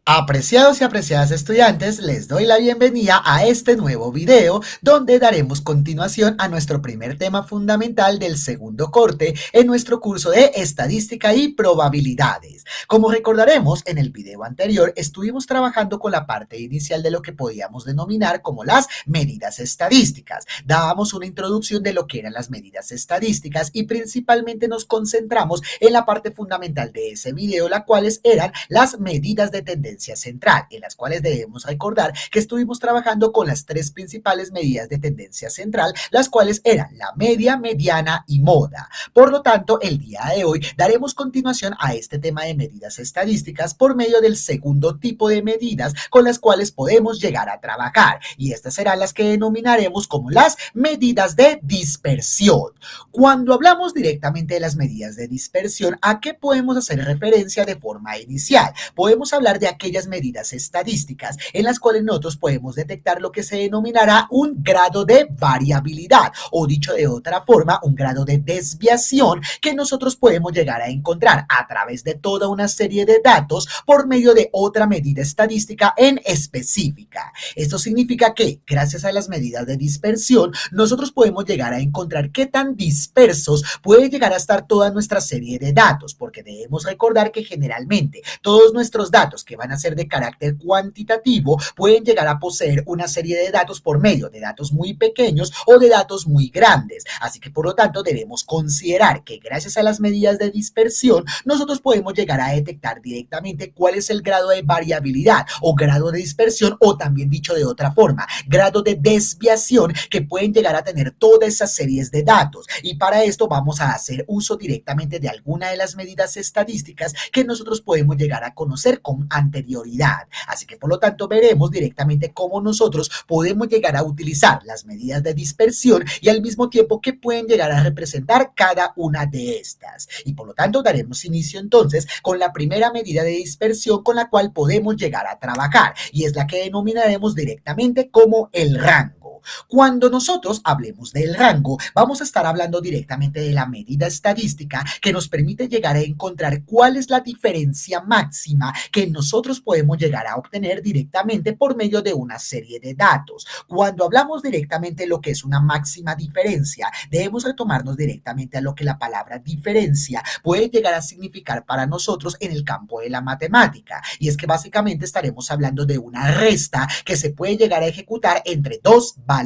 Apreciados y apreciadas estudiantes, les doy la bienvenida a este nuevo video donde daremos continuación a nuestro primer tema fundamental del segundo corte en nuestro curso de Estadística y Probabilidades. Como recordaremos, en el video anterior estuvimos trabajando con la parte inicial de lo que podíamos denominar como las medidas estadísticas. Dábamos una introducción de lo que eran las medidas estadísticas y principalmente nos concentramos en la parte fundamental de ese video, las cuales eran las medidas de tendencia central, en las cuales debemos recordar que estuvimos trabajando con las tres principales medidas de tendencia central, las cuales eran la media, mediana y moda. Por lo tanto, el día de hoy daremos continuación a este tema de medidas estadísticas por medio del segundo tipo de medidas con las cuales podemos llegar a trabajar, y estas serán las que denominaremos como las medidas de dispersión. Cuando hablamos directamente de las medidas de dispersión, ¿a qué podemos hacer referencia de forma inicial? Podemos hablar de aquellas medidas estadísticas en las cuales nosotros podemos detectar lo que se denominará un grado de variabilidad, o dicho de otra forma, un grado de desviación que nosotros podemos llegar a encontrar a través de toda una serie de datos por medio de otra medida estadística en específica. Esto significa que, gracias a las medidas de dispersión, nosotros podemos llegar a encontrar qué tan dispersos puede llegar a estar toda nuestra serie de datos, porque debemos recordar que generalmente todos nuestros datos que van a ser de carácter cuantitativo pueden llegar a poseer una serie de datos por medio de datos muy pequeños o de datos muy grandes. Así que por lo tanto debemos considerar que gracias a las medidas de dispersión nosotros podemos llegar a detectar directamente cuál es el grado de variabilidad o grado de dispersión, o también dicho de otra forma, grado de desviación que pueden llegar a tener todas esas series de datos. Y para esto vamos a hacer uso directamente de alguna de las medidas estadísticas que nosotros podemos llegar a conocer con anterioridad. Así que por lo tanto veremos directamente cómo nosotros podemos llegar a utilizar las medidas de dispersión y al mismo tiempo que pueden llegar a representar cada una de estas. Y por lo tanto daremos inicio entonces con la primera medida de dispersión con la cual podemos llegar a trabajar, y es la que denominaremos directamente como el rango. Cuando nosotros hablemos del rango, vamos a estar hablando directamente de la medida estadística que nos permite llegar a encontrar cuál es la diferencia máxima que nosotros podemos llegar a obtener directamente por medio de una serie de datos. Cuando hablamos directamente de lo que es una máxima diferencia, debemos retomarnos directamente a lo que la palabra diferencia puede llegar a significar para nosotros en el campo de la matemática, y es que básicamente estaremos hablando de una resta que se puede llegar a ejecutar entre dos valores.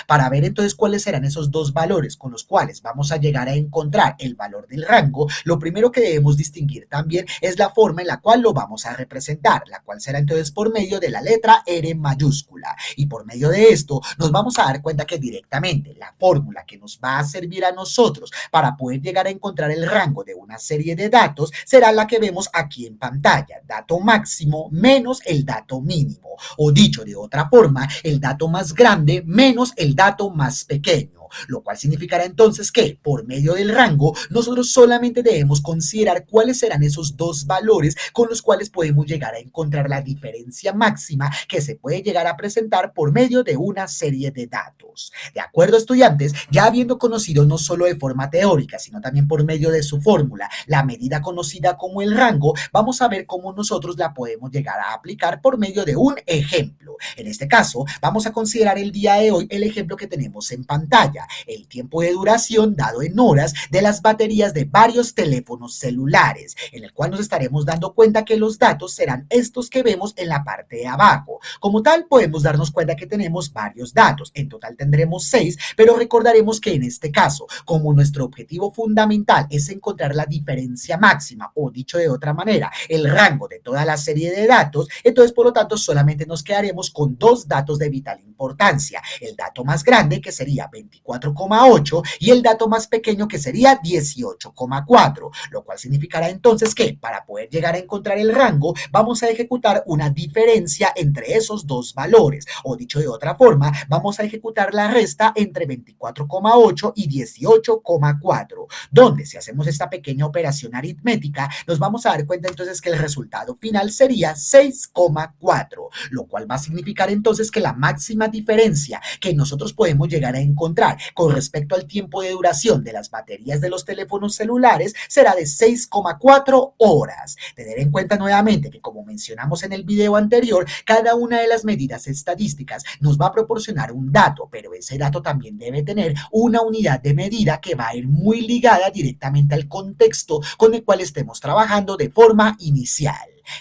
Para ver entonces cuáles serán esos dos valores con los cuales vamos a llegar a encontrar el valor del rango, lo primero que debemos distinguir también es la forma en la cual lo vamos a representar, la cual será entonces por medio de la letra R mayúscula. Y por medio de esto nos vamos a dar cuenta que directamente la fórmula que nos va a servir a nosotros para poder llegar a encontrar el rango de una serie de datos será la que vemos aquí en pantalla: dato máximo menos el dato mínimo, o dicho de otra forma, el dato más grande menos el dato más pequeño. Lo cual significará entonces que por medio del rango nosotros solamente debemos considerar cuáles serán esos dos valores con los cuales podemos llegar a encontrar la diferencia máxima que se puede llegar a presentar por medio de una serie de datos. ¿De acuerdo, estudiantes? Ya habiendo conocido no solo de forma teórica, sino también por medio de su fórmula, la medida conocida como el rango, vamos a ver cómo nosotros la podemos llegar a aplicar por medio de un ejemplo. En este caso, vamos a considerar el día de hoy el ejemplo que tenemos en pantalla: el tiempo de duración dado en horas de las baterías de varios teléfonos celulares, en el cual nos estaremos dando cuenta que los datos serán estos que vemos en la parte de abajo. Como tal, podemos darnos cuenta que tenemos varios datos, en total tendremos 6, pero recordaremos que en este caso, como nuestro objetivo fundamental es encontrar la diferencia máxima, o dicho de otra manera, el rango de toda la serie de datos, entonces por lo tanto solamente nos quedaremos con dos datos de vital importancia: el dato más grande, que sería 24,8, y el dato más pequeño, que sería 18,4, lo cual significará entonces que para poder llegar a encontrar el rango vamos a ejecutar una diferencia entre esos dos valores, o dicho de otra forma, vamos a ejecutar la resta entre 24,8 y 18,4, donde si hacemos esta pequeña operación aritmética nos vamos a dar cuenta entonces que el resultado final sería 6,4, lo cual va a significar entonces que la máxima diferencia que nosotros podemos llegar a encontrar estimar con respecto al tiempo de duración de las baterías de los teléfonos celulares será de 6,4 horas. Tener en cuenta nuevamente que, como mencionamos en el video anterior, cada una de las medidas estadísticas nos va a proporcionar un dato, pero ese dato también debe tener una unidad de medida que va a ir muy ligada directamente al contexto con el cual estemos trabajando de forma inicial.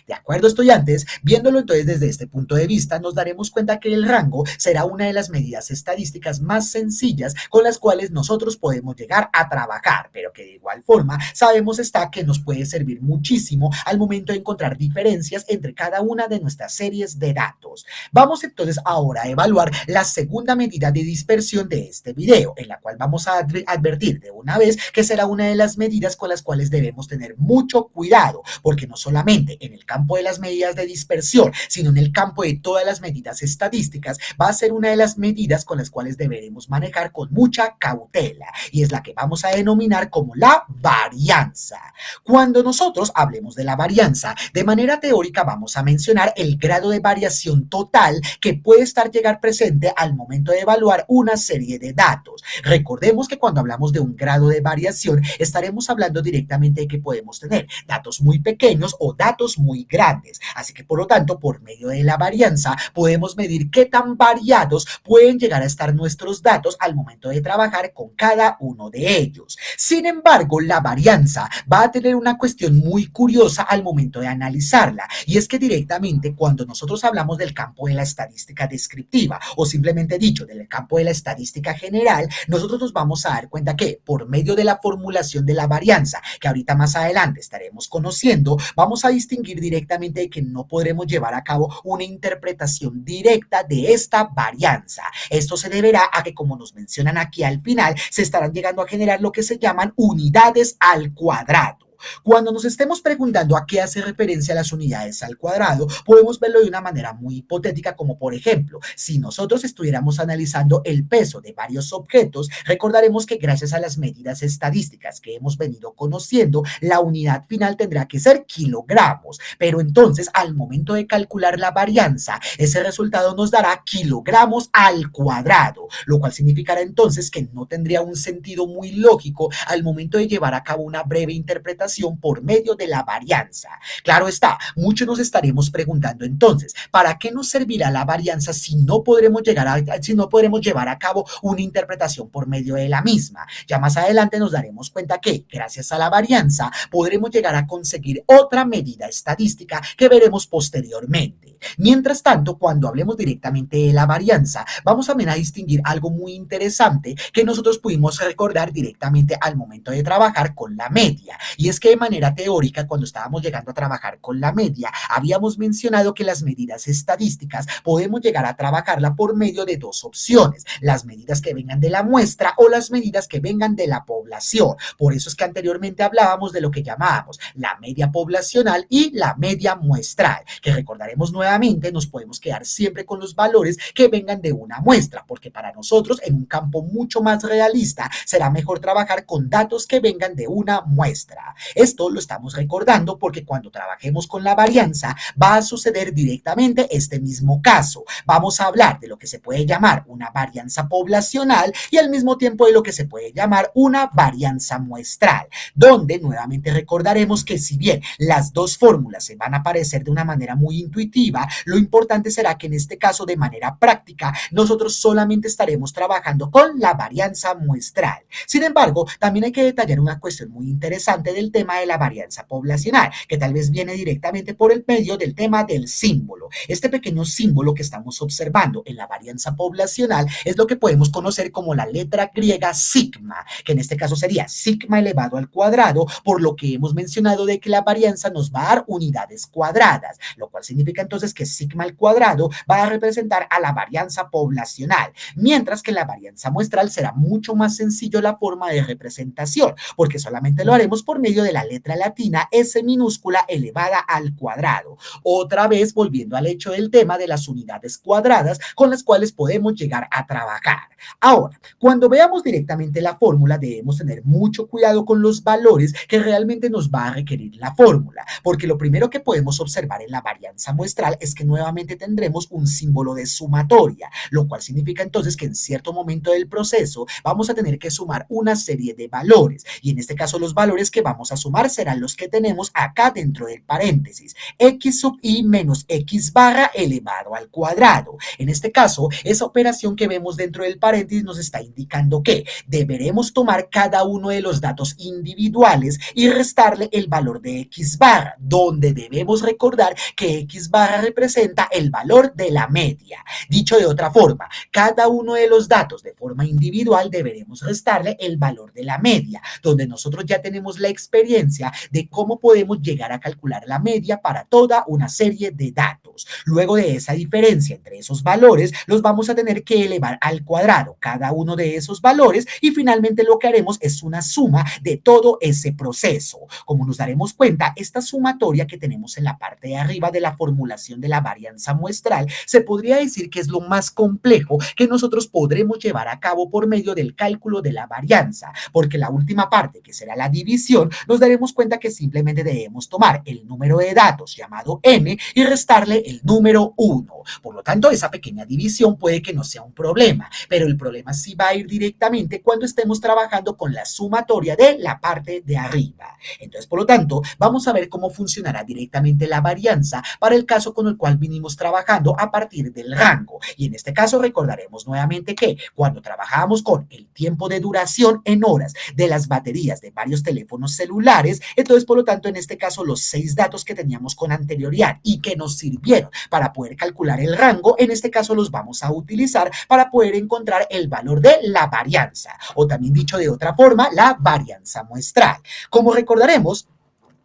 ¿De acuerdo, estudiantes? Viéndolo entonces desde este punto de vista, nos daremos cuenta que el rango será una de las medidas estadísticas más sencillas con las cuales nosotros podemos llegar a trabajar, pero que de igual forma sabemos está que nos puede servir muchísimo al momento de encontrar diferencias entre cada una de nuestras series de datos. Vamos entonces ahora a evaluar la segunda medida de dispersión de este video, en la cual vamos a advertir de una vez que será una de las medidas con las cuales debemos tener mucho cuidado, porque no solamente en el campo de las medidas de dispersión, sino en el campo de todas las medidas estadísticas, va a ser una de las medidas con las cuales deberemos manejar con mucha cautela, y es la que vamos a denominar como la varianza. Cuando nosotros hablemos de la varianza, de manera teórica vamos a mencionar el grado de variación total que puede estar llegar presente al momento de evaluar una serie de datos. Recordemos que cuando hablamos de un grado de variación, estaremos hablando directamente de que podemos tener datos muy pequeños o datos muy grandes. Así que, por lo tanto, por medio de la varianza, podemos medir qué tan variados pueden llegar a estar nuestros datos al momento de trabajar con cada uno de ellos. Sin embargo, la varianza va a tener una cuestión muy curiosa al momento de analizarla, y es que directamente cuando nosotros hablamos del campo de la estadística descriptiva, o simplemente dicho, del campo de la estadística general, nosotros nos vamos a dar cuenta que por medio de la formulación de la varianza, que ahorita más adelante estaremos conociendo, vamos a distinguir directamente de que no podremos llevar a cabo una interpretación directa de esta varianza. Esto se deberá a que, como nos mencionan aquí al final, se estarán llegando a generar lo que se llaman unidades al cuadrado. Cuando nos estemos preguntando a qué hace referencia las unidades al cuadrado, podemos verlo de una manera muy hipotética, como por ejemplo, si nosotros estuviéramos analizando el peso de varios objetos, recordaremos que gracias a las medidas estadísticas que hemos venido conociendo, la unidad final tendrá que ser kilogramos, pero entonces al momento de calcular la varianza, ese resultado nos dará kilogramos al cuadrado, lo cual significará entonces que no tendría un sentido muy lógico al momento de llevar a cabo una breve interpretación por medio de la varianza. Claro está, muchos nos estaremos preguntando entonces, ¿para qué nos servirá la varianza si no podremos llevar a cabo una interpretación por medio de la misma? Ya más adelante nos daremos cuenta que, gracias a la varianza, podremos llegar a conseguir otra medida estadística que veremos posteriormente. Mientras tanto, cuando hablemos directamente de la varianza, vamos también a distinguir algo muy interesante que nosotros pudimos recordar directamente al momento de trabajar con la media, y es que de manera teórica, cuando estábamos llegando a trabajar con la media, habíamos mencionado que las medidas estadísticas podemos llegar a trabajarla por medio de dos opciones: las medidas que vengan de la muestra o las medidas que vengan de la población. Por eso es que anteriormente hablábamos de lo que llamábamos la media poblacional y la media muestral, que recordaremos nuevamente, nos podemos quedar siempre con los valores que vengan de una muestra, porque para nosotros en un campo mucho más realista será mejor trabajar con datos que vengan de una muestra. Esto lo estamos recordando porque cuando trabajemos con la varianza va a suceder directamente este mismo caso. Vamos a hablar de lo que se puede llamar una varianza poblacional y al mismo tiempo de lo que se puede llamar una varianza muestral, donde nuevamente recordaremos que si bien las dos fórmulas se van a parecer de una manera muy intuitiva, lo importante será que en este caso, de manera práctica, nosotros solamente estaremos trabajando con la varianza muestral. Sin embargo, también hay que detallar una cuestión muy interesante del tema de la varianza poblacional, que tal vez viene directamente por el medio del tema del símbolo. Este pequeño símbolo que estamos observando en la varianza poblacional es lo que podemos conocer como la letra griega sigma, que en este caso sería sigma elevado al cuadrado, por lo que hemos mencionado de que la varianza nos va a dar unidades cuadradas, lo cual significa entonces que sigma al cuadrado va a representar a la varianza poblacional, mientras que la varianza muestral será mucho más sencillo la forma de representación, porque solamente lo haremos por medio de la letra latina S minúscula elevada al cuadrado. Otra vez volviendo al hecho del tema de las unidades cuadradas con las cuales podemos llegar a trabajar. Ahora, cuando veamos directamente la fórmula, debemos tener mucho cuidado con los valores que realmente nos va a requerir la fórmula, porque lo primero que podemos observar en la varianza muestral es que nuevamente tendremos un símbolo de sumatoria, lo cual significa entonces que en cierto momento del proceso vamos a tener que sumar una serie de valores, y en este caso los valores que vamos a sumar serán los que tenemos acá dentro del paréntesis, x sub i menos x barra elevado al cuadrado. En este caso, esa operación que vemos dentro del paréntesis nos está indicando que deberemos tomar cada uno de los datos individuales y restarle el valor de x barra, donde debemos recordar que x barra representa el valor de la media. Dicho de otra forma, cada uno de los datos de forma individual deberemos restarle el valor de la media, donde nosotros ya tenemos la experiencia de cómo podemos llegar a calcular la media para toda una serie de datos. Luego de esa diferencia entre esos valores, los vamos a tener que elevar al cuadrado, cada uno de esos valores, y finalmente lo que haremos es una suma de todo ese proceso. Como nos daremos cuenta, esta sumatoria que tenemos en la parte de arriba de la formulación de la varianza muestral se podría decir que es lo más complejo que nosotros podremos llevar a cabo por medio del cálculo de la varianza, porque la última parte, que será la división, nos daremos cuenta que simplemente debemos tomar el número de datos llamado n y restarle el número 1. Por lo tanto, esa pequeña división puede que no sea un problema, pero el problema sí va a ir directamente cuando estemos trabajando con la sumatoria de la parte de arriba. Entonces, por lo tanto, vamos a ver cómo funcionará directamente la varianza para el caso con el cual vinimos trabajando a partir del rango. Y en este caso recordaremos nuevamente que cuando trabajamos con el tiempo de duración en horas de las baterías de varios teléfonos celulares, entonces, por lo tanto, en este caso, los 6 datos que teníamos con anterioridad y que nos sirvieron para poder calcular el rango, en este caso los vamos a utilizar para poder encontrar el valor de la varianza, o también dicho de otra forma, la varianza muestral. Como recordaremos,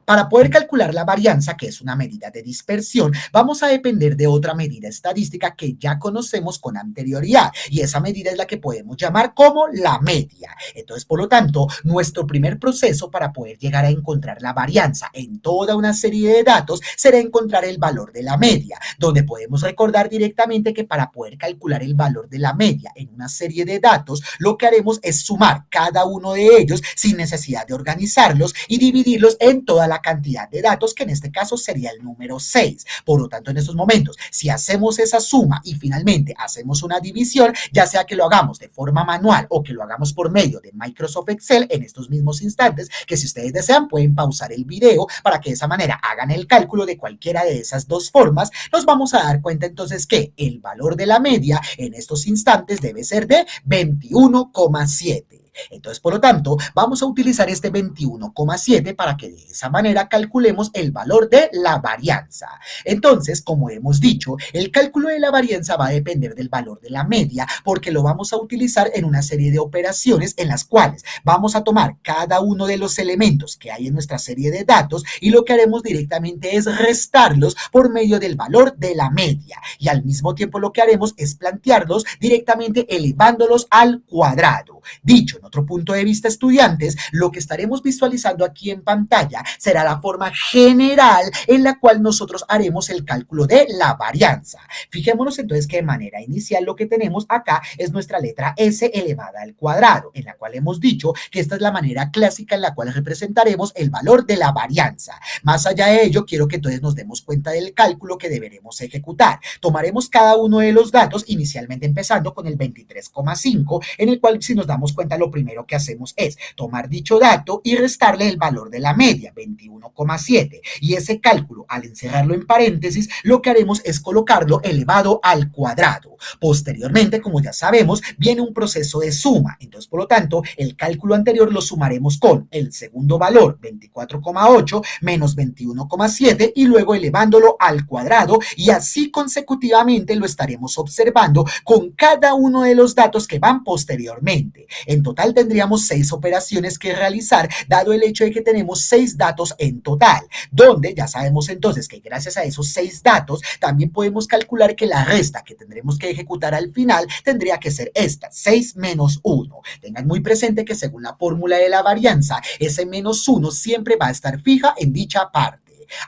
para poder calcular la varianza, que es una medida de dispersión, vamos a depender de otra medida estadística que ya conocemos con anterioridad, y esa medida es la que podemos llamar como la media. Entonces, por lo tanto, nuestro primer proceso para poder llegar a encontrar la varianza en toda una serie de datos será encontrar el valor de la media, donde podemos recordar directamente que para poder calcular el valor de la media en una serie de datos, lo que haremos es sumar cada uno de ellos sin necesidad de organizarlos y dividirlos en toda la cantidad de datos, que en este caso sería el número 6. Por lo tanto, en estos momentos, si hacemos esa suma y finalmente hacemos una división, ya sea que lo hagamos de forma manual o que lo hagamos por medio de Microsoft Excel en estos mismos instantes, que si ustedes desean pueden pausar el video para que de esa manera hagan el cálculo de cualquiera de esas dos formas, nos vamos a dar cuenta entonces que el valor de la media en estos instantes debe ser de 21,7. Entonces, por lo tanto, vamos a utilizar este 21,7 para que de esa manera calculemos el valor de la varianza. Entonces, como hemos dicho, el cálculo de la varianza va a depender del valor de la media, porque lo vamos a utilizar en una serie de operaciones en las cuales vamos a tomar cada uno de los elementos que hay en nuestra serie de datos y lo que haremos directamente es restarlos por medio del valor de la media, y al mismo tiempo lo que haremos es plantearlos directamente elevándolos al cuadrado. Dicho en otro punto de vista, estudiantes, lo que estaremos visualizando aquí en pantalla será la forma general en la cual nosotros haremos el cálculo de la varianza. Fijémonos entonces que de manera inicial lo que tenemos acá es nuestra letra S elevada al cuadrado, en la cual hemos dicho que esta es la manera clásica en la cual representaremos el valor de la varianza. Más allá de ello, quiero que entonces nos demos cuenta del cálculo que deberemos ejecutar. Tomaremos cada uno de los datos, inicialmente empezando con el 23,5, en el cual, si nos damos cuenta, lo primero que hacemos es tomar dicho dato y restarle el valor de la media, 21,7, y ese cálculo, al encerrarlo en paréntesis, lo que haremos es colocarlo elevado al cuadrado. Posteriormente, como ya sabemos, viene un proceso de suma, entonces, por lo tanto, el cálculo anterior lo sumaremos con el segundo valor, 24,8 menos 21,7, y luego elevándolo al cuadrado, y así consecutivamente lo estaremos observando con cada uno de los datos que van posteriormente. En total total tendríamos 6 operaciones que realizar, dado el hecho de que tenemos 6 datos en total, donde ya sabemos entonces que gracias a esos 6 datos también podemos calcular que la resta que tendremos que ejecutar al final tendría que ser esta, 6 menos 1. Tengan muy presente que según la fórmula de la varianza, ese menos 1 siempre va a estar fija en dicha parte.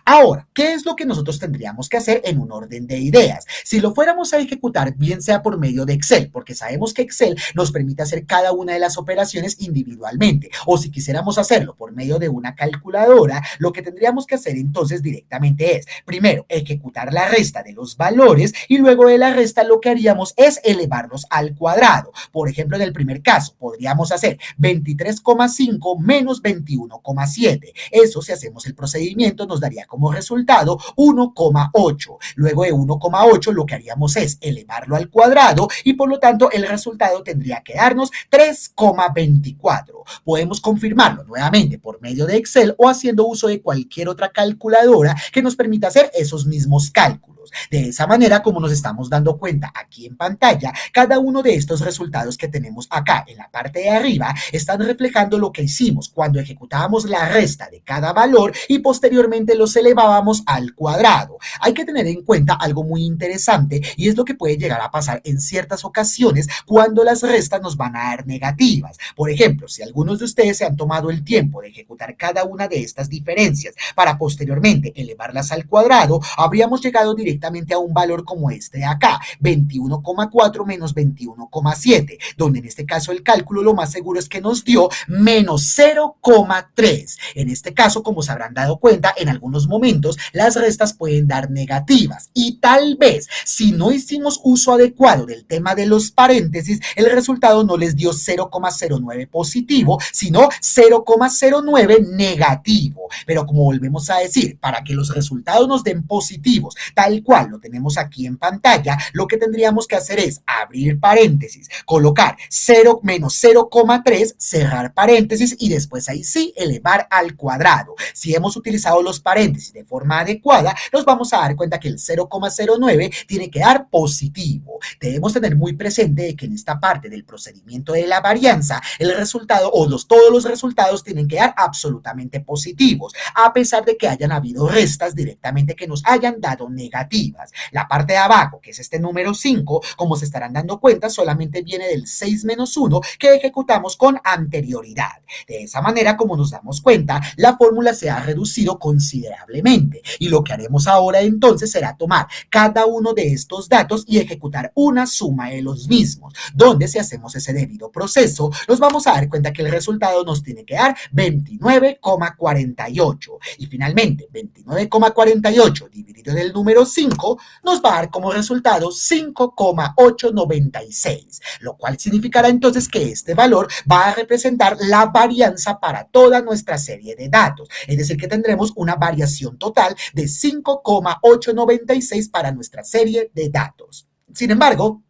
Ahora, ¿qué es lo que nosotros tendríamos que hacer en un orden de ideas? Si lo fuéramos a ejecutar, bien sea por medio de Excel, porque sabemos que Excel nos permite hacer cada una de las operaciones individualmente, o si quisiéramos hacerlo por medio de una calculadora, lo que tendríamos que hacer entonces directamente es, primero, ejecutar la resta de los valores y luego de la resta lo que haríamos es elevarlos al cuadrado. Por ejemplo, en el primer caso, podríamos hacer 23,5 menos 21,7. Eso, si hacemos el procedimiento, nos daría como resultado 1,8. Luego de 1,8 lo que haríamos es elevarlo al cuadrado y por lo tanto el resultado tendría que darnos 3,24. Podemos confirmarlo nuevamente por medio de Excel o haciendo uso de cualquier otra calculadora que nos permita hacer esos mismos cálculos. De esa manera, como nos estamos dando cuenta aquí en pantalla, cada uno de estos resultados que tenemos acá en la parte de arriba están reflejando lo que hicimos cuando ejecutábamos la resta de cada valor y posteriormente los elevábamos al cuadrado. Hay que tener en cuenta algo muy interesante y es lo que puede llegar a pasar en ciertas ocasiones cuando las restas nos van a dar negativas. Por ejemplo, si algunos de ustedes se han tomado el tiempo de ejecutar cada una de estas diferencias para posteriormente elevarlas al cuadrado, habríamos llegado directamente a un valor como este de acá, 21,4 menos 21,7, donde en este caso el cálculo lo más seguro es que nos dio menos 0,3. En este caso, como se habrán dado cuenta, en algunos momentos las restas pueden dar negativas y tal vez si no hicimos uso adecuado del tema de los paréntesis, el resultado no les dio 0,09 positivo, sino 0,09 negativo. Pero como volvemos a decir, para que los resultados nos den positivos, tal cual lo tenemos aquí en pantalla, lo que tendríamos que hacer es abrir paréntesis, colocar 0 menos 0,3, cerrar paréntesis y después ahí sí elevar al cuadrado. Si hemos utilizado los paréntesis de forma adecuada, nos vamos a dar cuenta que el 0,09 tiene que dar positivo. Debemos tener muy presente de que en esta parte del procedimiento de la varianza, el resultado o todos los resultados tienen que dar absolutamente positivos, a pesar de que hayan habido restas directamente que nos hayan dado negativas. La parte de abajo, que es este número 5, como se estarán dando cuenta, solamente viene del 6 menos 1 que ejecutamos con anterioridad. De esa manera, como nos damos cuenta, la fórmula se ha reducido considerablemente y lo que haremos ahora entonces será tomar cada uno de estos datos y ejecutar una suma de los mismos, donde si hacemos ese debido proceso, nos vamos a dar cuenta que el resultado nos tiene que dar 29,48 y finalmente 29,48 dividido del número 5 nos va a dar como resultado 5,896, lo cual significará entonces que este valor va a representar la varianza para toda nuestra serie de datos, es decir que tendremos una variación total de 5,896 para nuestra serie de datos. Sin embargo,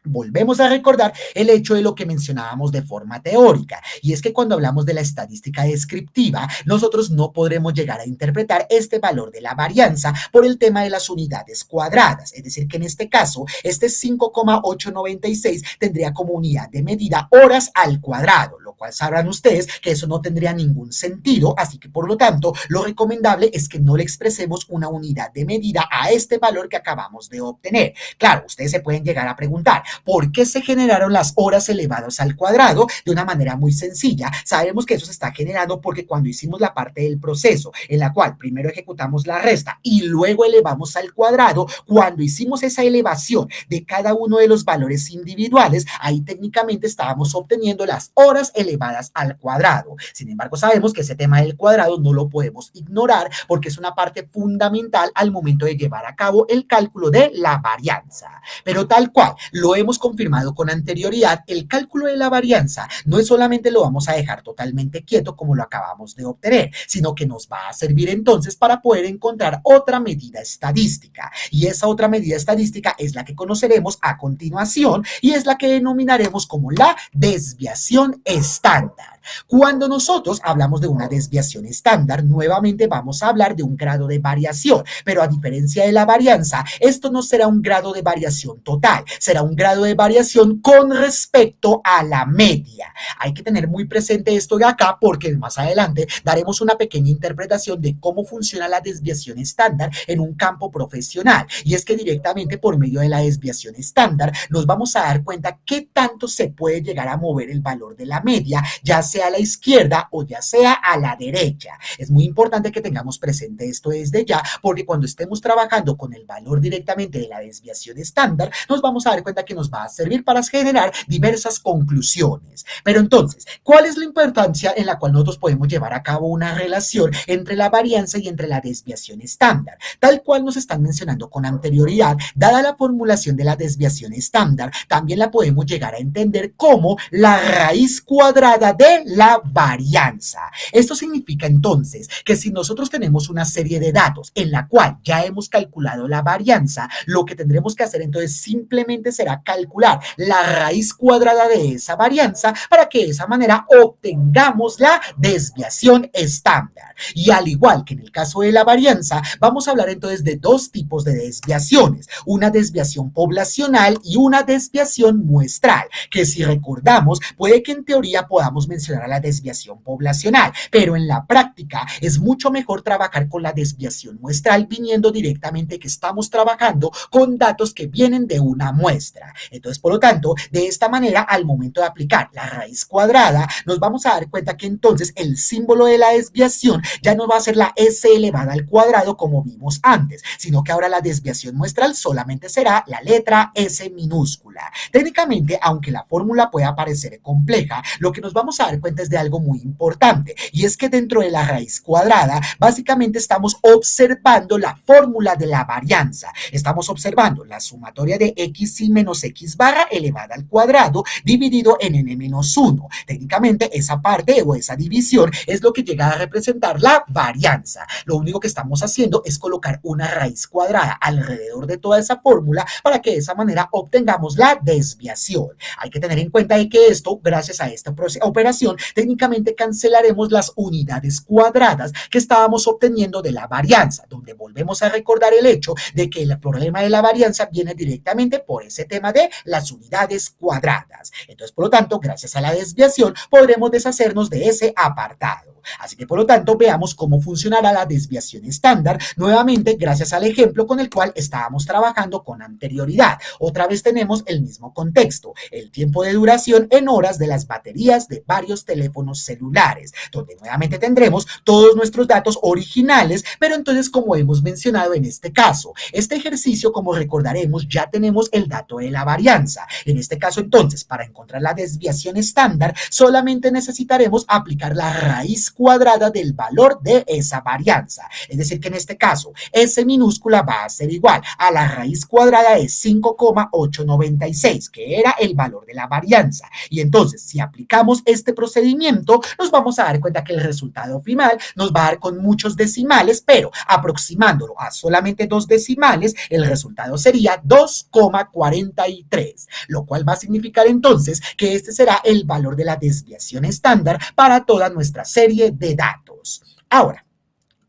volvemos a recordar el hecho de lo que mencionábamos de forma teórica, y es que cuando hablamos de la estadística descriptiva, nosotros no podremos llegar a interpretar este valor de la varianza por el tema de las unidades cuadradas, es decir, que en este caso, este 5,896 tendría como unidad de medida horas al cuadrado, lo cual sabrán ustedes que eso no tendría ningún sentido, así que por lo tanto, lo recomendable es que no le expresemos una unidad de medida a este valor que acabamos de obtener. Claro, ustedes se pueden llegar a preguntar, ¿por qué se generaron las horas elevadas al cuadrado? De una manera muy sencilla. Sabemos que eso se está generando porque cuando hicimos la parte del proceso en la cual primero ejecutamos la resta y luego elevamos al cuadrado, cuando hicimos esa elevación de cada uno de los valores individuales, ahí técnicamente estábamos obteniendo las horas elevadas al cuadrado. Sin embargo, sabemos que ese tema del cuadrado no lo podemos ignorar porque es una parte fundamental al momento de llevar a cabo el cálculo de la varianza. Pero tal cual, lo hemos confirmado con anterioridad, el cálculo de la varianza no es solamente lo vamos a dejar totalmente quieto como lo acabamos de obtener, sino que nos va a servir entonces para poder encontrar otra medida estadística. Y esa otra medida estadística es la que conoceremos a continuación y es la que denominaremos como la desviación estándar. Cuando nosotros hablamos de una desviación estándar, nuevamente vamos a hablar de un grado de variación, pero a diferencia de la varianza, esto no será un grado de variación total, será un grado de variación con respecto a la media. Hay que tener muy presente esto de acá porque más adelante daremos una pequeña interpretación de cómo funciona la desviación estándar en un campo profesional. Y es que directamente por medio de la desviación estándar nos vamos a dar cuenta qué tanto se puede llegar a mover el valor de la media, ya sea a la izquierda o ya sea a la derecha. Es muy importante que tengamos presente esto desde ya, porque cuando estemos trabajando con el valor directamente de la desviación estándar, nos vamos a dar cuenta que nos va a servir para generar diversas conclusiones. Pero entonces, ¿cuál es la importancia en la cual nosotros podemos llevar a cabo una relación entre la varianza y entre la desviación estándar? Tal cual nos están mencionando con anterioridad, dada la formulación de la desviación estándar, también la podemos llegar a entender como la raíz cuadrada de la varianza. Esto significa entonces que si nosotros tenemos una serie de datos en la cual ya hemos calculado la varianza, lo que tendremos que hacer entonces simplemente será calcular la raíz cuadrada de esa varianza para que de esa manera obtengamos la desviación estándar. Y al igual que en el caso de la varianza, vamos a hablar entonces de dos tipos de desviaciones, una desviación poblacional y una desviación muestral, que si recordamos, puede que en teoría podamos mencionar a la desviación poblacional, pero en la práctica es mucho mejor trabajar con la desviación muestral viniendo directamente que estamos trabajando con datos que vienen de una muestra. Entonces, por lo tanto, de esta manera, al momento de aplicar la raíz cuadrada, nos vamos a dar cuenta que entonces el símbolo de la desviación ya no va a ser la s elevada al cuadrado como vimos antes, sino que ahora la desviación muestral solamente será la letra s minúscula. Técnicamente, aunque la fórmula pueda parecer compleja, lo que nos vamos a dar cuenta es de algo muy importante, y es que dentro de la raíz cuadrada, básicamente estamos observando la fórmula de la varianza. Estamos observando la sumatoria de x y menos x barra elevada al cuadrado dividido en n menos 1. Técnicamente, esa parte o esa división es lo que llega a representar la varianza. Lo único que estamos haciendo es colocar una raíz cuadrada alrededor de toda esa fórmula para que de esa manera obtengamos la desviación. Hay que tener en cuenta de que esto, gracias a esta operación, técnicamente cancelaremos las unidades cuadradas que estábamos obteniendo de la varianza, donde volvemos a recordar el hecho de que el problema de la varianza viene directamente por ese tema de las unidades cuadradas. Entonces, por lo tanto, gracias a la desviación, podremos deshacernos de ese apartado. Así que, por lo tanto, veamos cómo funcionará la desviación estándar, nuevamente gracias al ejemplo con el cual estábamos trabajando con anterioridad. Otra vez tenemos el mismo contexto, el tiempo de duración en horas de las baterías de varios teléfonos celulares, donde nuevamente tendremos todos nuestros datos originales, pero entonces, como hemos mencionado en este caso, este ejercicio, como recordaremos, ya tenemos el dato de la varianza. En este caso, entonces, para encontrar la desviación estándar, solamente necesitaremos aplicar la raíz cuadrada del valor de esa varianza. Es decir, que en este caso, S minúscula va a ser igual a la raíz cuadrada de 5,896, que era el valor de la varianza. Y entonces, si aplicamos este procedimiento, nos vamos a dar cuenta que el resultado final nos va a dar con muchos decimales, pero aproximándolo a solamente dos decimales, el resultado sería 2,43, lo cual va a significar entonces que este será el valor de la desviación estándar para toda nuestra serie de datos. Ahora,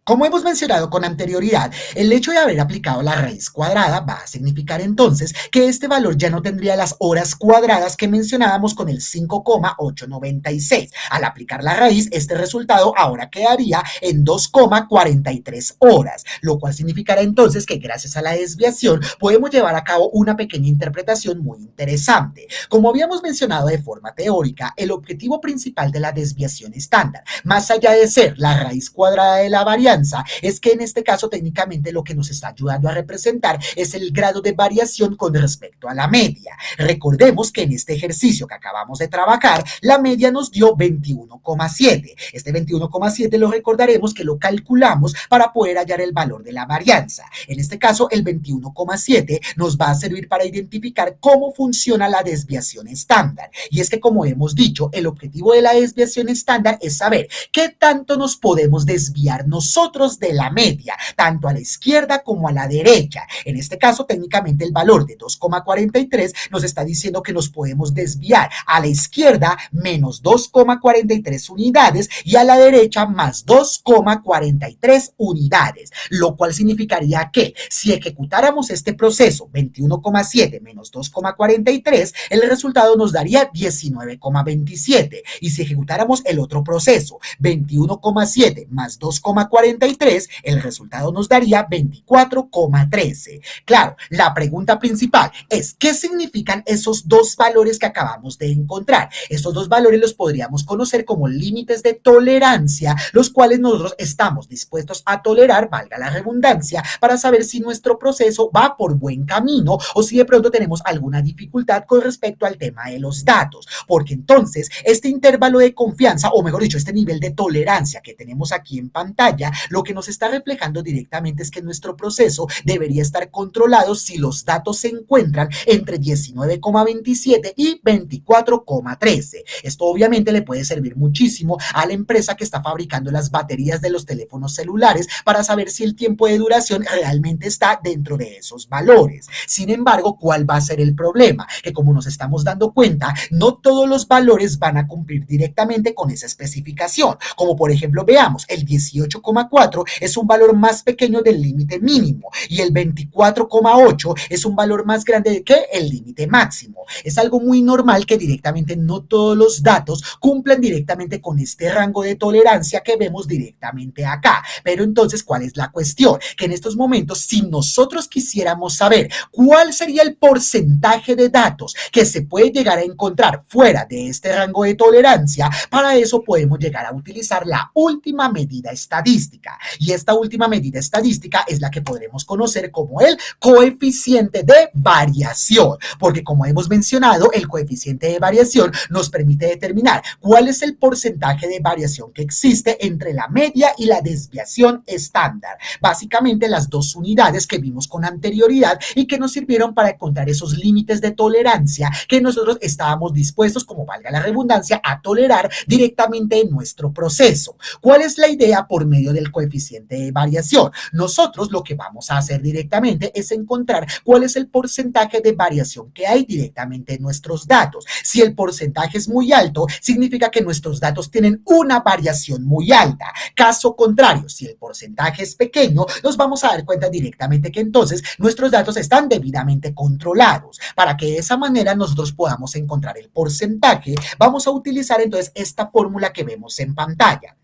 como hemos mencionado con anterioridad, el hecho de haber aplicado la raíz cuadrada va a significar entonces que este valor ya no tendría las horas cuadradas que mencionábamos con el 5,896. Al aplicar la raíz, este resultado ahora quedaría en 2,43 horas, lo cual significará entonces que gracias a la desviación podemos llevar a cabo una pequeña interpretación muy interesante. Como habíamos mencionado de forma teórica, el objetivo principal de la desviación estándar, más allá de ser la raíz cuadrada de la varianza, es que en este caso técnicamente lo que nos está ayudando a representar es el grado de variación con respecto a la media. Recordemos que en este ejercicio que acabamos de trabajar, la media nos dio 21,7. Este 21,7 lo recordaremos que lo calculamos para poder hallar el valor de la varianza. En este caso, el 21,7 nos va a servir para identificar cómo funciona la desviación estándar. Y es que, como hemos dicho, el objetivo de la desviación estándar es saber qué tanto nos podemos desviar nosotros nosotros de la media, tanto a la izquierda como a la derecha. En este caso, técnicamente el valor de 2,43 nos está diciendo que nos podemos desviar a la izquierda menos 2,43 unidades y a la derecha más 2,43 unidades, lo cual significaría que si ejecutáramos este proceso 21,7 menos 2,43, el resultado nos daría 19,27, y si ejecutáramos el otro proceso 21,7 más 2,43, el resultado nos daría 24,13. Claro, la pregunta principal es ¿qué significan esos dos valores que acabamos de encontrar? Estos dos valores los podríamos conocer como límites de tolerancia, los cuales nosotros estamos dispuestos a tolerar, valga la redundancia, para saber si nuestro proceso va por buen camino o si de pronto tenemos alguna dificultad con respecto al tema de los datos, porque entonces este intervalo de confianza, o mejor dicho, este nivel de tolerancia que tenemos aquí en pantalla, lo que nos está reflejando directamente es que nuestro proceso debería estar controlado si los datos se encuentran entre 19,27 y 24,13. Esto obviamente le puede servir muchísimo a la empresa que está fabricando las baterías de los teléfonos celulares para saber si el tiempo de duración realmente está dentro de esos valores. Sin embargo, ¿cuál va a ser el problema? Que como nos estamos dando cuenta, no todos los valores van a cumplir directamente con esa especificación. Como por ejemplo, veamos, el 18,4 es un valor más pequeño del límite mínimo y el 24,8 es un valor más grande que el límite máximo. Es algo muy normal que directamente no todos los datos cumplan directamente con este rango de tolerancia que vemos directamente acá. Pero entonces, ¿cuál es la cuestión? Que en estos momentos, si nosotros quisiéramos saber cuál sería el porcentaje de datos que se puede llegar a encontrar fuera de este rango de tolerancia, para eso podemos llegar a utilizar la última medida estadística. Y esta última medida estadística es la que podremos conocer como el coeficiente de variación, porque como hemos mencionado, el coeficiente de variación nos permite determinar cuál es el porcentaje de variación que existe entre la media y la desviación estándar. Básicamente las dos unidades que vimos con anterioridad y que nos sirvieron para encontrar esos límites de tolerancia que nosotros estábamos dispuestos, como valga la redundancia, a tolerar directamente en nuestro proceso. ¿Cuál es la idea por medio del coeficiente de variación? Nosotros lo que vamos a hacer directamente es encontrar cuál es el porcentaje de variación que hay directamente en nuestros datos. Si el porcentaje es muy alto, significa que nuestros datos tienen una variación muy alta. Caso contrario, si el porcentaje es pequeño, nos vamos a dar cuenta directamente que entonces nuestros datos están debidamente controlados. Para que de esa manera nosotros podamos encontrar el porcentaje, vamos a utilizar entonces esta fórmula que vemos en pantalla.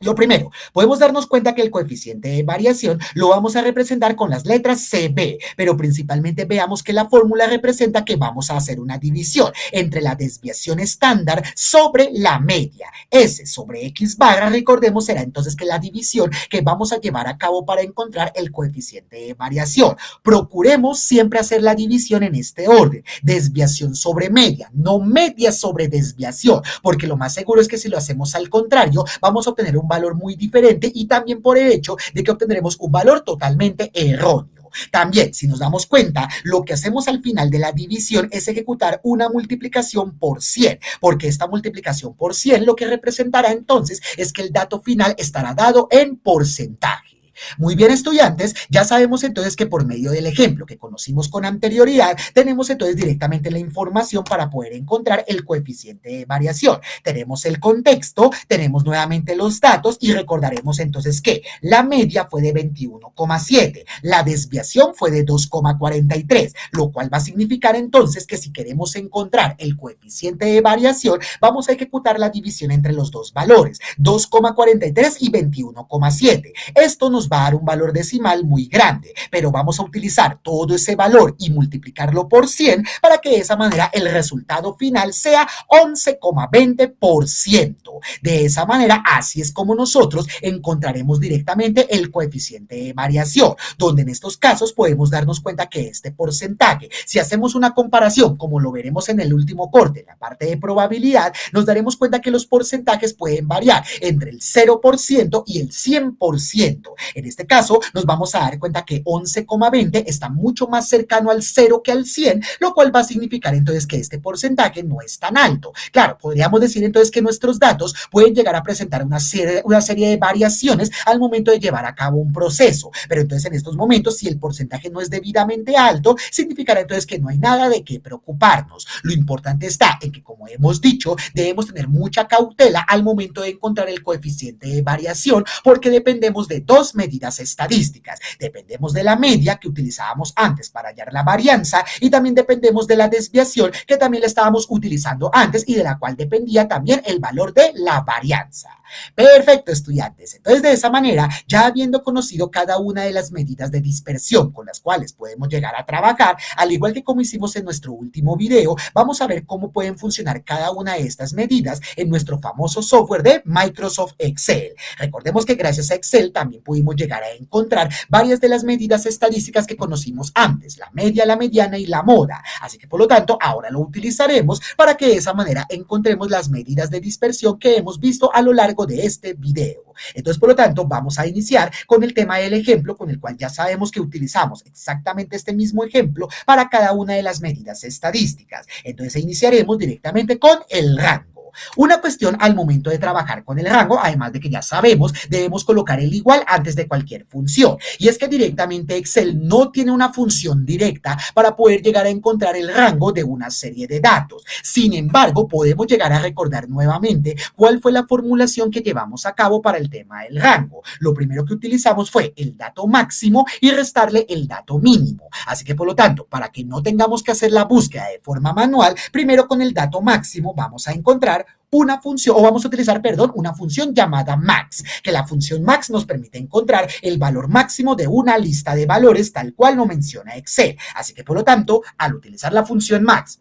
Lo primero, podemos darnos cuenta que el coeficiente de variación lo vamos a representar con las letras CB, pero principalmente veamos que la fórmula representa que vamos a hacer una división entre la desviación estándar sobre la media. S sobre X barra, recordemos, será entonces que la división que vamos a llevar a cabo para encontrar el coeficiente de variación. Procuremos siempre hacer la división en este orden: desviación sobre media, no media sobre desviación, porque lo más seguro es que si lo hacemos al contrario, vamos a obtener un valor muy diferente y también por el hecho de que obtendremos un valor totalmente erróneo. También, si nos damos cuenta, lo que hacemos al final de la división es ejecutar una multiplicación por 100, porque esta multiplicación por 100 lo que representará entonces es que el dato final estará dado en porcentaje. Muy bien, estudiantes, ya sabemos entonces que por medio del ejemplo que conocimos con anterioridad, tenemos entonces directamente la información para poder encontrar el coeficiente de variación. Tenemos el contexto, tenemos nuevamente los datos y recordaremos entonces que la media fue de 21,7, la desviación fue de 2,43, lo cual va a significar entonces que si queremos encontrar el coeficiente de variación, vamos a ejecutar la división entre los dos valores, 2,43 y 21,7. Esto nos va a dar un valor decimal muy grande, pero vamos a utilizar todo ese valor y multiplicarlo por 100 para que de esa manera el resultado final sea 11,20%. De esa manera, así es como nosotros encontraremos directamente el coeficiente de variación, donde en estos casos podemos darnos cuenta que este porcentaje, si hacemos una comparación, como lo veremos en el último corte, en la parte de probabilidad, nos daremos cuenta que los porcentajes pueden variar entre el 0% y el 100%. En este caso, nos vamos a dar cuenta que 11,20 está mucho más cercano al 0 que al 100, lo cual va a significar entonces que este porcentaje no es tan alto. Claro, podríamos decir entonces que nuestros datos pueden llegar a presentar una serie de variaciones al momento de llevar a cabo un proceso, pero entonces en estos momentos, si el porcentaje no es debidamente alto, significará entonces que no hay nada de qué preocuparnos. Lo importante está en que, como hemos dicho, debemos tener mucha cautela al momento de encontrar el coeficiente de variación, porque dependemos de dos medidas estadísticas. Dependemos de la media que utilizábamos antes para hallar la varianza y también dependemos de la desviación que también la estábamos utilizando antes y de la cual dependía también el valor de la varianza. Perfecto, estudiantes. Entonces, de esa manera, ya habiendo conocido cada una de las medidas de dispersión con las cuales podemos llegar a trabajar, al igual que como hicimos en nuestro último video, vamos a ver cómo pueden funcionar cada una de estas medidas en nuestro famoso software de Microsoft Excel. Recordemos que gracias a Excel también pudimos llegar a encontrar varias de las medidas estadísticas que conocimos antes, la media, la mediana y la moda. Así que, por lo tanto, ahora lo utilizaremos para que de esa manera encontremos las medidas de dispersión que hemos visto a lo largo de este video. Entonces, por lo tanto, vamos a iniciar con el tema del ejemplo, con el cual ya sabemos que utilizamos exactamente este mismo ejemplo para cada una de las medidas estadísticas. Entonces, iniciaremos directamente con el rango. Una cuestión al momento de trabajar con el rango, además de que ya sabemos, debemos colocar el igual antes de cualquier función. Y es que directamente Excel no tiene una función directa para poder llegar a encontrar el rango de una serie de datos. Sin embargo, podemos llegar a recordar nuevamente cuál fue la formulación que llevamos a cabo para el tema del rango. Lo primero que utilizamos fue el dato máximo y restarle el dato mínimo. Así que, por lo tanto, para que no tengamos que hacer la búsqueda de forma manual, primero con el dato máximo vamos a encontrar una función, o vamos a utilizar, perdón, una función llamada max, que la función max nos permite encontrar el valor máximo de una lista de valores tal cual lo menciona Excel. Así que, por lo tanto, al utilizar la función max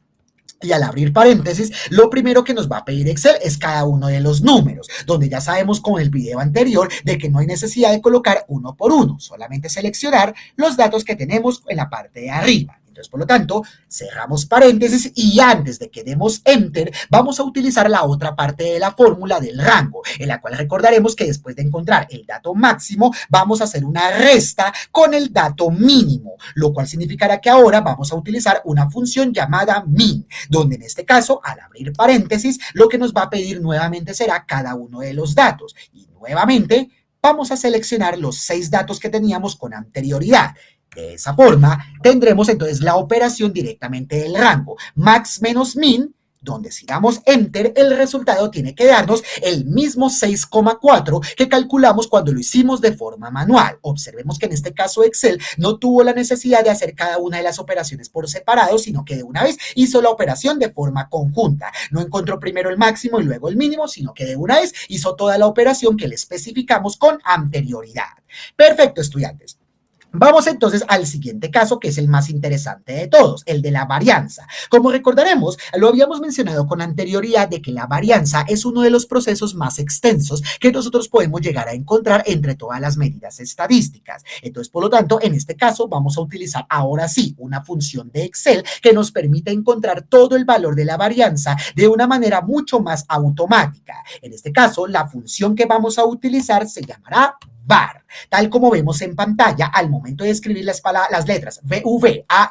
y al abrir paréntesis, lo primero que nos va a pedir Excel es cada uno de los números, donde ya sabemos con el video anterior de que no hay necesidad de colocar uno por uno, solamente seleccionar los datos que tenemos en la parte de arriba. Entonces, por lo tanto, cerramos paréntesis y antes de que demos Enter, vamos a utilizar la otra parte de la fórmula del rango, en la cual recordaremos que después de encontrar el dato máximo, vamos a hacer una resta con el dato mínimo, lo cual significará que ahora vamos a utilizar una función llamada min, donde en este caso, al abrir paréntesis, lo que nos va a pedir nuevamente será cada uno de los datos. Y nuevamente, vamos a seleccionar los 6 datos que teníamos con anterioridad. De esa forma, tendremos entonces la operación directamente del rango, max menos min, donde si damos Enter, el resultado tiene que darnos el mismo 6,4 que calculamos cuando lo hicimos de forma manual. Observemos que en este caso Excel no tuvo la necesidad de hacer cada una de las operaciones por separado, sino que de una vez hizo la operación de forma conjunta. No encontró primero el máximo y luego el mínimo, sino que de una vez hizo toda la operación que le especificamos con anterioridad. Perfecto, estudiantes. Vamos entonces al siguiente caso, que es el más interesante de todos, el de la varianza. Como recordaremos, lo habíamos mencionado con anterioridad de que la varianza es uno de los procesos más extensos que nosotros podemos llegar a encontrar entre todas las medidas estadísticas. Entonces, por lo tanto, en este caso vamos a utilizar ahora sí una función de Excel que nos permite encontrar todo el valor de la varianza de una manera mucho más automática. En este caso, la función que vamos a utilizar se llamará var. Tal como vemos en pantalla, al momento de escribir las letras VVAR,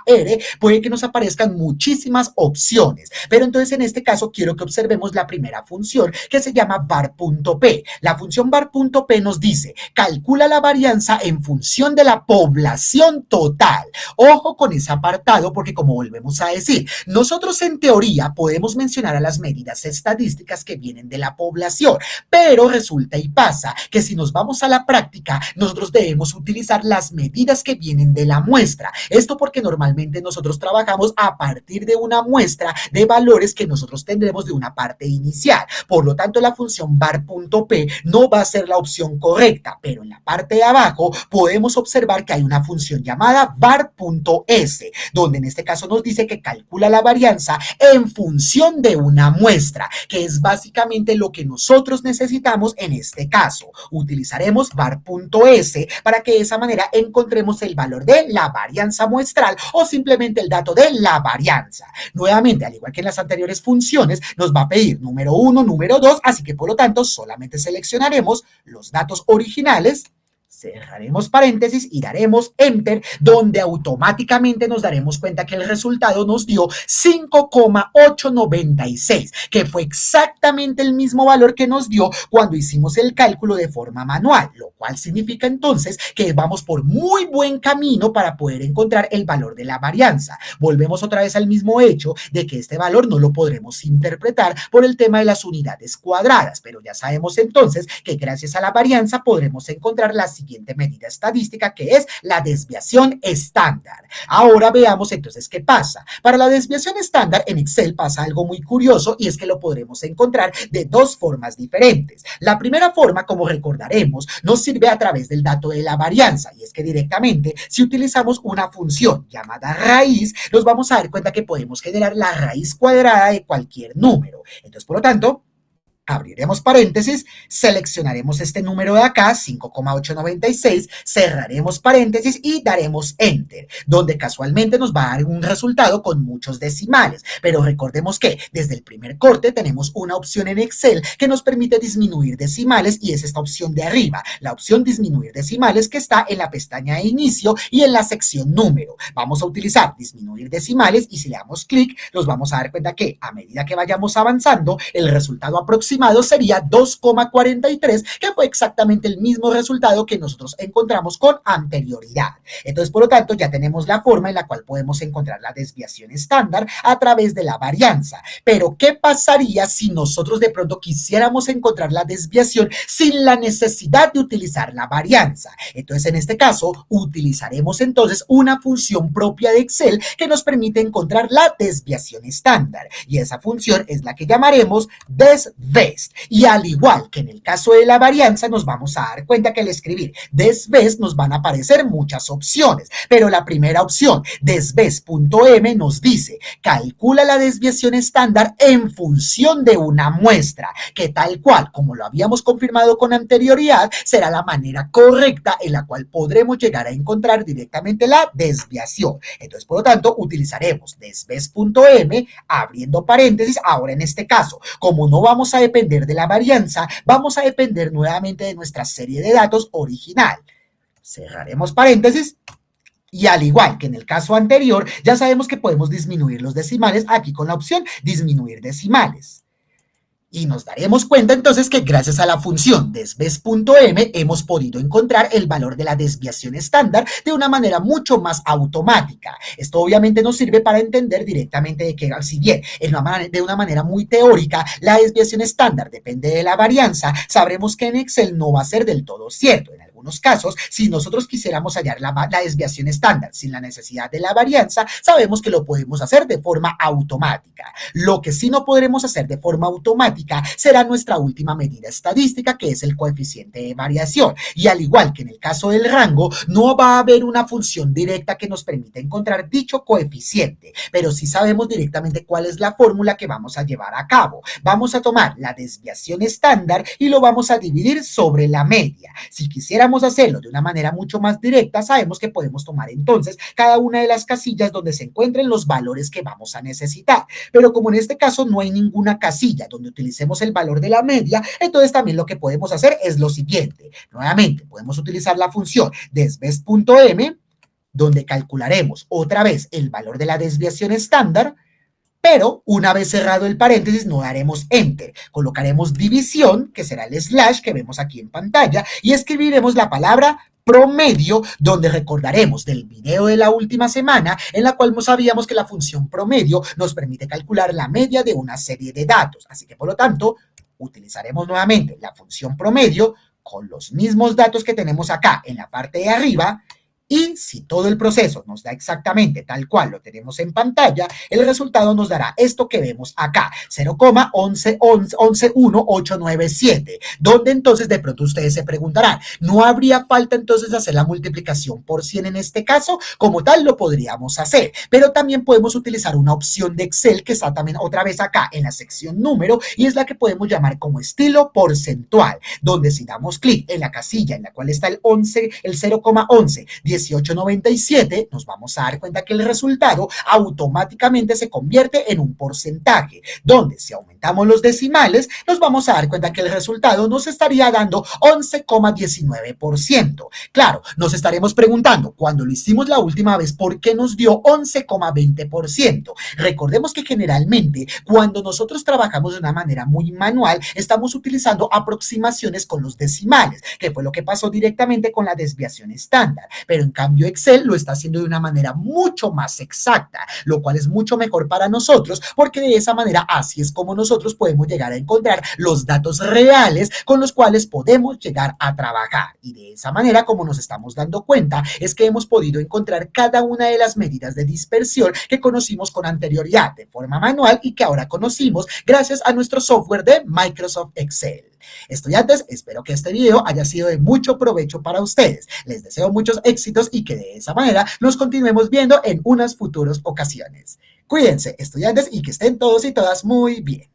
puede que nos aparezcan muchísimas opciones. Pero entonces en este caso quiero que observemos la primera función que se llama var.p. La función var.p nos dice, calcula la varianza en función de la población total. Ojo con ese apartado porque como volvemos a decir, nosotros en teoría podemos mencionar a las medidas estadísticas que vienen de la población, pero resulta y pasa que si nos vamos a la práctica, nosotros debemos utilizar las medidas que vienen de la muestra. Esto porque normalmente nosotros trabajamos a partir de una muestra de valores que nosotros tendremos de una parte inicial. Por lo tanto, la función var.p no va a ser la opción correcta, pero en la parte de abajo podemos observar que hay una función llamada var.s, donde en este caso nos dice que calcula la varianza en función de una muestra, que es básicamente lo que nosotros necesitamos en este caso. Utilizaremos var.s para que de esa manera encontremos el valor de la varianza muestral o simplemente el dato de la varianza. Nuevamente, al igual que en las anteriores funciones, nos va a pedir número 1, número 2, así que por lo tanto solamente seleccionaremos los datos originales Cerraremos paréntesis y daremos Enter, donde automáticamente nos daremos cuenta que el resultado nos dio 5,896, que fue exactamente el mismo valor que nos dio cuando hicimos el cálculo de forma manual, lo cual significa entonces que vamos por muy buen camino para poder encontrar el valor de la varianza. Volvemos otra vez al mismo hecho de que este valor no lo podremos interpretar por el tema de las unidades cuadradas, pero ya sabemos entonces que gracias a la varianza podremos encontrar la siguiente medida estadística, que es la desviación estándar. Ahora veamos entonces qué pasa. Para la desviación estándar en Excel pasa algo muy curioso, y es que lo podremos encontrar de dos formas diferentes. La primera forma, como recordaremos, nos sirve a través del dato de la varianza, y es que directamente si utilizamos una función llamada raíz, nos vamos a dar cuenta que podemos generar la raíz cuadrada de cualquier número. Entonces, por lo tanto, abriremos paréntesis, seleccionaremos este número de acá, 5,896, cerraremos paréntesis y daremos Enter, donde casualmente nos va a dar un resultado con muchos decimales. Pero recordemos que desde el primer corte tenemos una opción en Excel que nos permite disminuir decimales, y es esta opción de arriba, la opción disminuir decimales, que está en la pestaña de inicio y en la sección número. Vamos a utilizar disminuir decimales, y si le damos clic, nos vamos a dar cuenta que a medida que vayamos avanzando, el resultado aproximado sería 2,43, que fue exactamente el mismo resultado que nosotros encontramos con anterioridad. Entonces, por lo tanto, ya tenemos la forma en la cual podemos encontrar la desviación estándar a través de la varianza. Pero, ¿qué pasaría si nosotros de pronto quisiéramos encontrar la desviación sin la necesidad de utilizar la varianza? Entonces, en este caso, utilizaremos entonces una función propia de Excel que nos permite encontrar la desviación estándar, y esa función es la que llamaremos desv. Y al igual que en el caso de la varianza, nos vamos a dar cuenta que al escribir desves nos van a aparecer muchas opciones, pero la primera opción, desves.m, nos dice calcula la desviación estándar en función de una muestra, que tal cual como lo habíamos confirmado con anterioridad, será la manera correcta en la cual podremos llegar a encontrar directamente la desviación. Entonces, por lo tanto, utilizaremos desves.m, abriendo paréntesis. Ahora, en este caso, como no vamos a depender de la varianza, vamos a depender nuevamente de nuestra serie de datos original. Cerraremos paréntesis. Y al igual que en el caso anterior, ya sabemos que podemos disminuir los decimales aquí con la opción disminuir decimales. Y nos daremos cuenta entonces que gracias a la función desves.m hemos podido encontrar el valor de la desviación estándar de una manera mucho más automática. Esto obviamente nos sirve para entender directamente de que, si bien de una manera muy teórica la desviación estándar depende de la varianza, sabremos que en Excel no va a ser del todo cierto. En algunos casos, si nosotros quisiéramos hallar la desviación estándar sin la necesidad de la varianza, sabemos que lo podemos hacer de forma automática. Lo que sí no podremos hacer de forma automática será nuestra última medida estadística, que es el coeficiente de variación. Y al igual que en el caso del rango, no va a haber una función directa que nos permita encontrar dicho coeficiente, pero sí sabemos directamente cuál es la fórmula que vamos a llevar a cabo. Vamos a tomar la desviación estándar y lo vamos a dividir sobre la media. Si quisiéramos hacerlo de una manera mucho más directa, sabemos que podemos tomar entonces cada una de las casillas donde se encuentren los valores que vamos a necesitar. Pero como en este caso no hay ninguna casilla donde utilicemos el valor de la media, entonces también lo que podemos hacer es lo siguiente. Nuevamente, podemos utilizar la función desves.m, donde calcularemos otra vez el valor de la desviación estándar, pero una vez cerrado el paréntesis no daremos Enter, colocaremos división, que será el slash que vemos aquí en pantalla, y escribiremos la palabra promedio, donde recordaremos del video de la última semana en la cual sabíamos que la función promedio nos permite calcular la media de una serie de datos. Así que, por lo tanto, utilizaremos nuevamente la función promedio con los mismos datos que tenemos acá en la parte de arriba. Y si todo el proceso nos da exactamente tal cual lo tenemos en pantalla, el resultado nos dará esto que vemos acá, 0,111897, donde entonces de pronto ustedes se preguntarán, ¿no habría falta entonces de hacer la multiplicación por 100 en este caso? Como tal lo podríamos hacer, pero también podemos utilizar una opción de Excel que está también otra vez acá en la sección número, y es la que podemos llamar como estilo porcentual, donde si damos clic en la casilla en la cual está el 0,11, 1897, nos vamos a dar cuenta que el resultado automáticamente se convierte en un porcentaje, donde si aumentamos los decimales, nos vamos a dar cuenta que el resultado nos estaría dando 11,19%. Claro, nos estaremos preguntando, cuando lo hicimos la última vez, ¿por qué nos dio 11,20%? Recordemos que generalmente cuando nosotros trabajamos de una manera muy manual, estamos utilizando aproximaciones con los decimales, que fue lo que pasó directamente con la desviación estándar, pero en cambio Excel lo está haciendo de una manera mucho más exacta, lo cual es mucho mejor para nosotros, porque de esa manera así es como nosotros podemos llegar a encontrar los datos reales con los cuales podemos llegar a trabajar, y de esa manera, como nos estamos dando cuenta, es que hemos podido encontrar cada una de las medidas de dispersión que conocimos con anterioridad de forma manual y que ahora conocimos gracias a nuestro software de Microsoft Excel. Estudiantes, espero que este video haya sido de mucho provecho para ustedes. Les deseo muchos éxitos y que de esa manera nos continuemos viendo en unas futuras ocasiones. Cuídense, estudiantes, y que estén todos y todas muy bien.